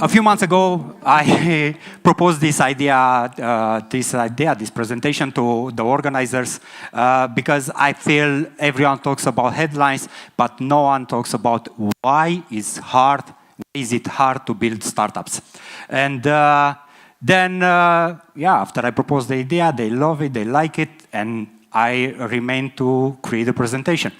A few months ago, I proposed this presentation to the organizers because I feel everyone talks about headlines, but no one talks about why is it hard to build startups. And then, after I proposed the idea, they love it, they like it, and I remain to create a presentation.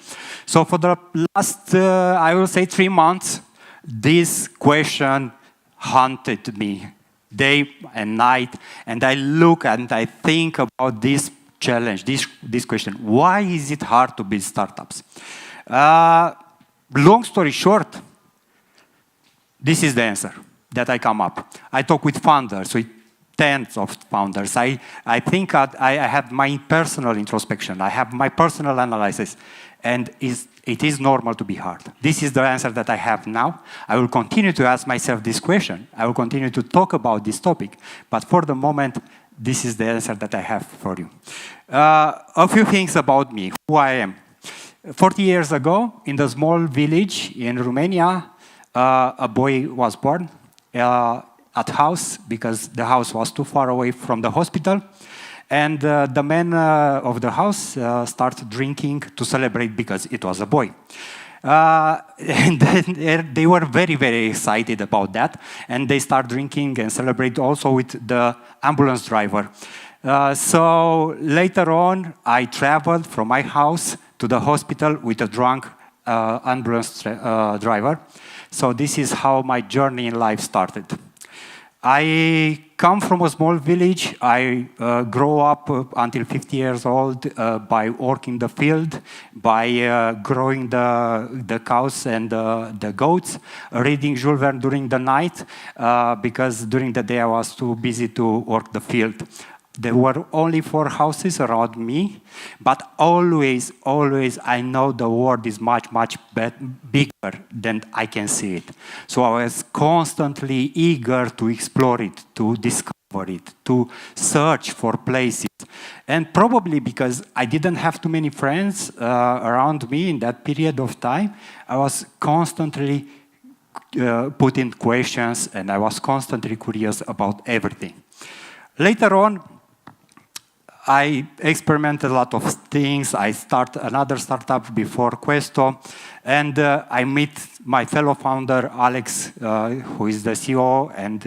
So for the last, I will say 3 months, this question haunted me day and night, and I look and I think about this challenge, this question. Why is it hard to build startups? Long story short, this is the answer that I come up. I talk with founders, with tens of founders. I think I have my personal introspection. I have my personal analysis. And it is normal to be hard. This is the answer that I have now. I will continue to ask myself this question. I will continue to talk about this topic. But for the moment, this is the answer that I have for you. A few things about me, who I am. 40 years ago, in the small village in Romania, a boy was born at house because the house was too far away from the hospital. And the man of the house started drinking to celebrate because it was a boy. And then they were very, very excited about that. And they start drinking and celebrate also with the ambulance driver. So later on, I traveled from my house to the hospital with a drunk ambulance driver. So this is how my journey in life started. I come from a small village. I grow up until 50 years old by working the field, by growing the cows and the goats, reading Jules Verne during the night, because during the day I was too busy to work the field. There were only 4 houses around me, but always I know the world is much bigger than I can see it. So I was constantly eager to explore it, to discover it, to search for places. And probably because I didn't have too many friends around me in that period of time, I was constantly putting questions and I was constantly curious about everything. Later on, I experimented a lot of things. I start another startup before Questo, and I meet my fellow founder, Alex, who is the CEO and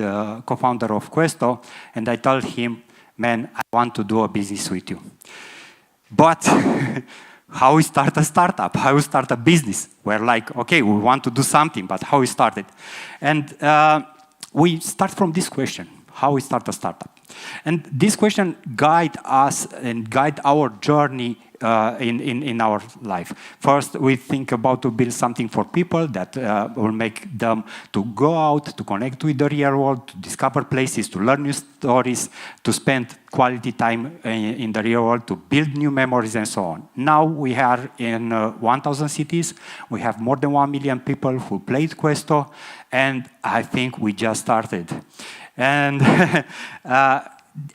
co-founder of Questo, and I told him, man, I want to do a business with you. But how we start a startup? How we start a business? We're like, okay, we want to do something, but how we start it? And we start from this question, how we start a startup. And this question guide us and guide our journey in our life. First, we think about to build something for people that will make them to go out, to connect with the real world, to discover places, to learn new stories, to spend quality time in the real world, to build new memories and so on. Now we are in 1,000 cities. We have more than 1 million people who played Questo, and I think we just started. And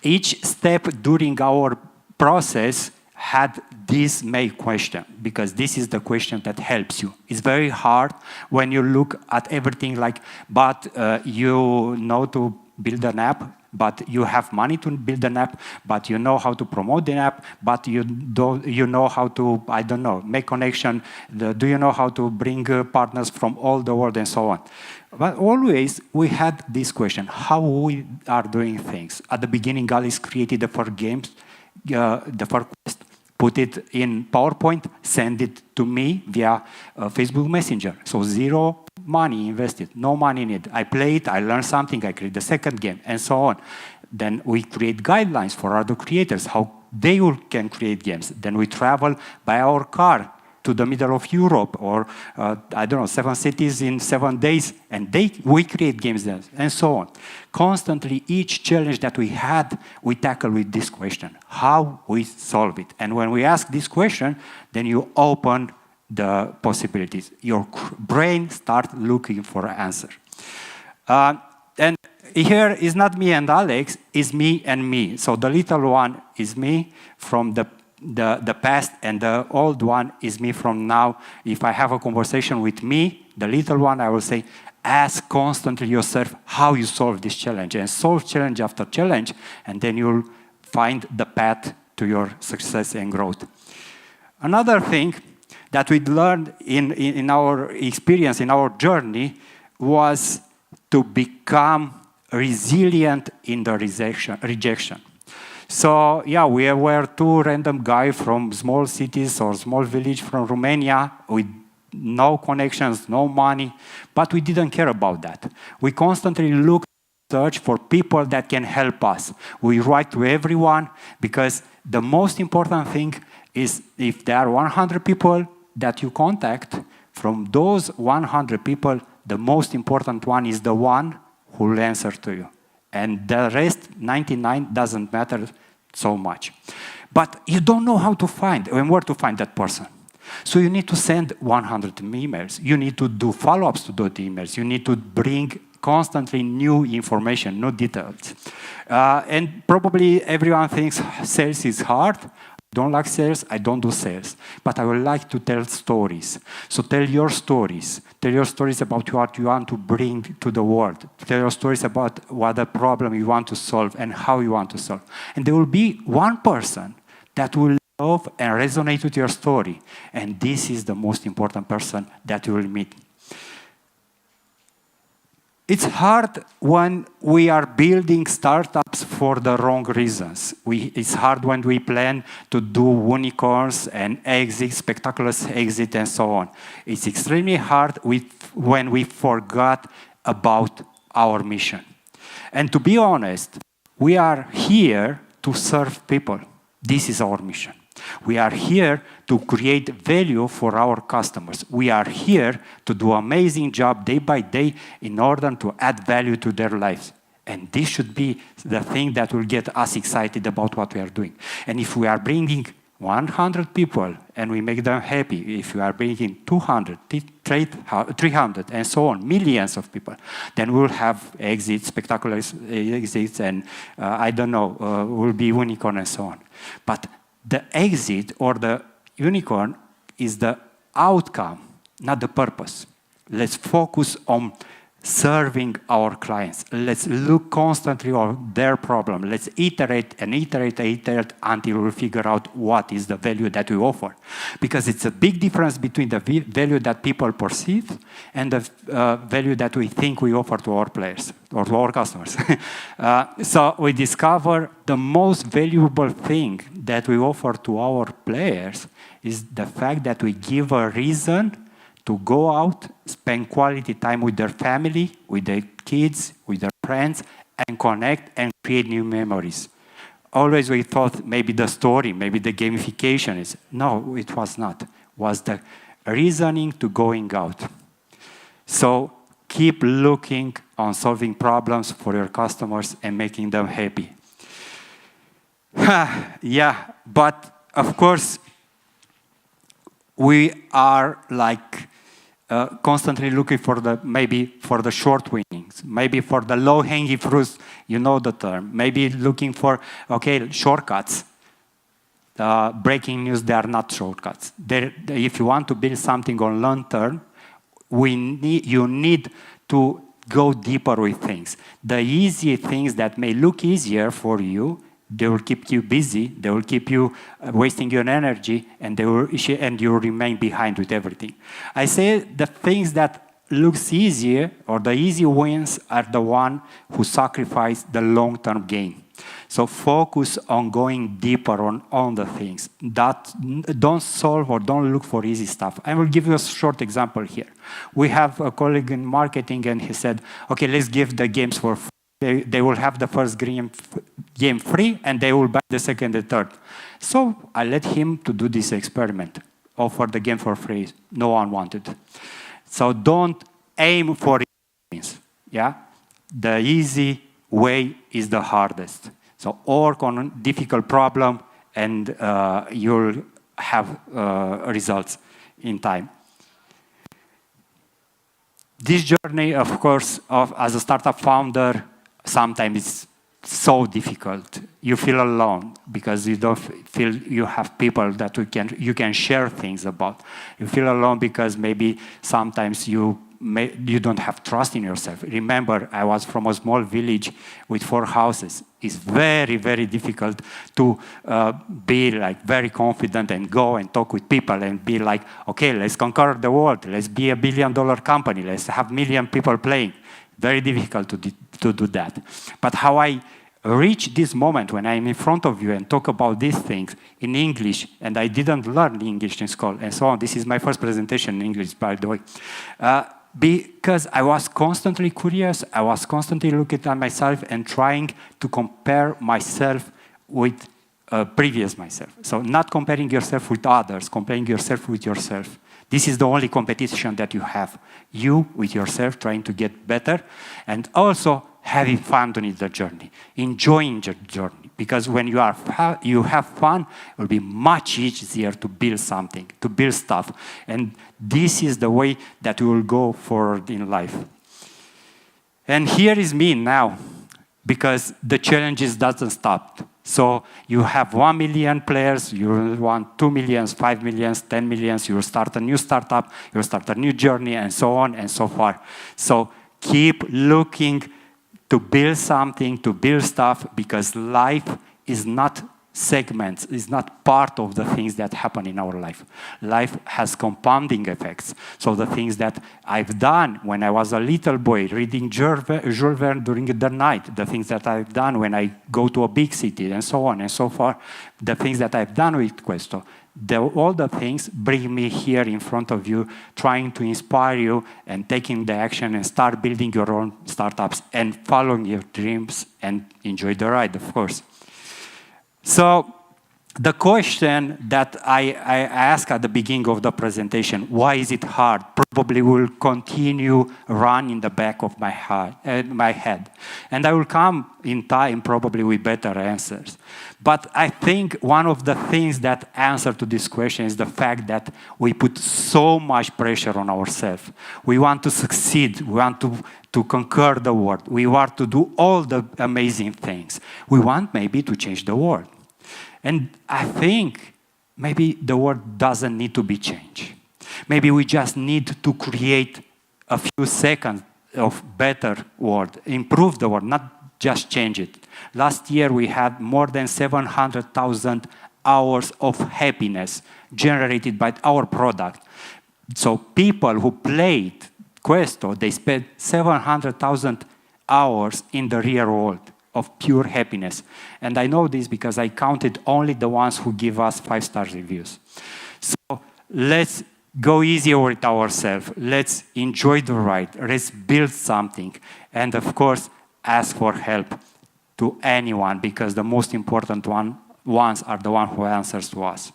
each step during our process had this main question, because this is the question that helps you. It's very hard when you look at everything like, but you know to build an app, but you have money to build an app, but you know how to promote the app, but you know how to, I don't know, make connection. Do you know how to bring partners from all the world and so on? But always we had this question, how we are doing things. At the beginning, Alex created the first games, the first Quest, put it in PowerPoint, send it to me via Facebook Messenger. So 0 money invested, no money needed. I play it, I learn something, I create the second game, and so on. Then we create guidelines for other creators, how they can create games. Then we travel by our car to the middle of Europe, or I don't know, 7 cities in 7 days, and we create games there, and so on. Constantly, each challenge that we had, we tackle with this question, how we solve it. And when we ask this question, then you open the possibilities. Your brain starts looking for an answer. And here is not me and Alex, it's me and me. So the little one is me from the past, and the old one is me from now. If I have a conversation with me, the little one, I will say, ask constantly yourself how you solve this challenge, and solve challenge after challenge, and then you'll find the path to your success and growth. Another thing that we learned in our experience, in our journey, was to become resilient in the rejection. So yeah, we were two random guys from small cities or small village from Romania with no connections, no money, but we didn't care about that. We constantly looked, search for people that can help us. We write to everyone because the most important thing is if there are 100 people that you contact, from those 100 people, the most important one is the one who will answer to you. And the rest, 99, doesn't matter so much. But you don't know how to find and where to find that person. So you need to send 100 emails. You need to do follow-ups to those emails. You need to bring constantly new information, new details. And probably everyone thinks sales is hard. I don't like sales, I don't do sales. But I would like to tell stories. So tell your stories. Tell your stories about what you want to bring to the world. Tell your stories about what the problem you want to solve and how you want to solve. And there will be one person that will love and resonate with your story. And this is the most important person that you will meet. It's hard when we are building startups for the wrong reasons. It's hard when we plan to do unicorns and exit, spectacular exit, and so on. It's extremely hard when we forgot about our mission. And to be honest, we are here to serve people. This is our mission. We are here to create value for our customers. We are here to do an amazing job day by day in order to add value to their lives. And this should be the thing that will get us excited about what we are doing. And if we are bringing 100 people and we make them happy, if we are bringing 200, 300, and so on, millions of people, then we'll have exits, spectacular exits, and I don't know, will be unicorn and so on. But the exit or the unicorn is the outcome, not the purpose. Let's focus on serving our clients. Let's look constantly on their problem. Let's iterate and iterate until we figure out what is the value that we offer. Because it's a big difference between the value that people perceive and the value that we think we offer to our players or to our customers. So we discover the most valuable thing that we offer to our players is the fact that we give a reason to go out, spend quality time with their family, with their kids, with their friends, and connect and create new memories. Always we thought maybe the story, maybe the gamification is. No, it was not. It was the reasoning to going out. So keep looking on solving problems for your customers and making them happy. Yeah, but of course, we are like constantly looking for the short winnings, maybe for the low-hanging fruits, you know the term. Maybe looking for, shortcuts. Breaking news, they are not shortcuts. If you want to build something on long term, you need to go deeper with things. The easy things that may look easier for you, they will keep you busy, they will keep you wasting your energy, and you will remain behind with everything. I say the things that looks easier, or the easy wins, are the one who sacrifice the long-term gain. So focus on going deeper on the things. Don't solve or don't look for easy stuff. I will give you a short example here. We have a colleague in marketing, and he said, okay, let's give the games for free. They will have the first game free, and they will buy the second and third. So I let him to do this experiment, offer the game for free. No one wanted. So don't aim for it. Yeah, the easy way is the hardest. So work on a difficult problem, and you'll have results in time. This journey, of course, as a startup founder, sometimes it's so difficult. You feel alone because you don't feel you have people that you can share things about. You feel alone because maybe sometimes you you don't have trust in yourself. Remember, I was from a small village with 4 houses. It's very, very difficult to be like very confident and go and talk with people and be like, okay, let's conquer the world. Let's be a $1 billion company. Let's have million people playing. Very difficult to do that. But how I reach this moment when I'm in front of you and talk about these things in English, and I didn't learn English in school and so on. This is my first presentation in English, by the way. Because I was constantly curious, I was constantly looking at myself and trying to compare myself with previous myself. So not comparing yourself with others, comparing yourself with yourself. This is the only competition that you have. You with yourself trying to get better, and also having fun during the journey, enjoying the journey. Because when you have fun, it will be much easier to build something, to build stuff. And this is the way that we will go forward in life. And here is me now, because the challenges doesn't stop. So you have 1 million players, you want 2 million, 5 million, 10 million, you will start a new startup, you will start a new journey, and so on and so forth. So keep looking to build something, to build stuff, because life is not segments, is not part of the things that happen in our life. Life has compounding effects. So the things that I've done when I was a little boy, reading Jules Verne during the night, the things that I've done when I go to a big city, and so on and so forth, the things that I've done with Questo, all the things bring me here in front of you, trying to inspire you and taking the action and start building your own startups and following your dreams and enjoy the ride, of course. So the question that I asked at the beginning of the presentation, why is it hard? Probably will continue run in the back of my head. And I will come in time probably with better answers. But I think one of the things that answer to this question is the fact that we put so much pressure on ourselves. We want to succeed. We want to conquer the world. We want to do all the amazing things. We want maybe to change the world. And I think maybe the world doesn't need to be changed. Maybe we just need to create a few seconds of better world, improve the world, not just change it. Last year we had more than 700,000 hours of happiness generated by our product. So people who played Questo, they spent 700,000 hours in the real world of pure happiness. And I know this because I counted only the ones who give us 5-star reviews. So let's go easier with ourselves. Let's enjoy the ride. Let's build something. And of course, ask for help to anyone, because the most important ones are the ones who answers to us.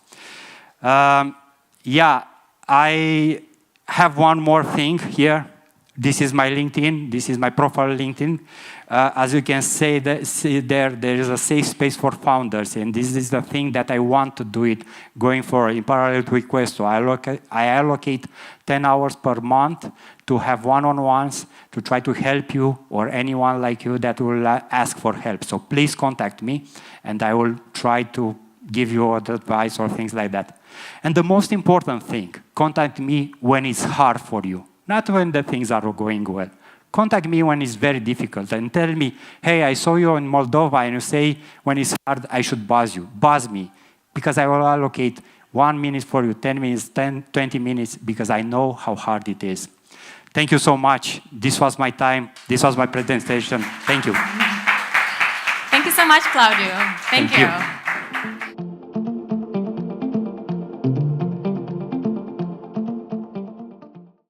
Yeah, I have one more thing here. This is my LinkedIn. This is my profile LinkedIn. As you can see there is a safe space for founders, and this is the thing that I want to do it going forward in parallel with Questo. I allocate 10 hours per month to have one-on-ones to try to help you or anyone like you that will ask for help. So please contact me, and I will try to give you advice or things like that. And the most important thing, contact me when it's hard for you, not when the things are going well. Contact me when it's very difficult and tell me, hey, I saw you in Moldova, and you say when it's hard, I should buzz you. Buzz me, because I will allocate 1 minute for you, 10 minutes, 20 minutes, because I know how hard it is. Thank you so much. This was my time. This was my presentation. Thank you. Thank you so much, Claudiu. Thank you.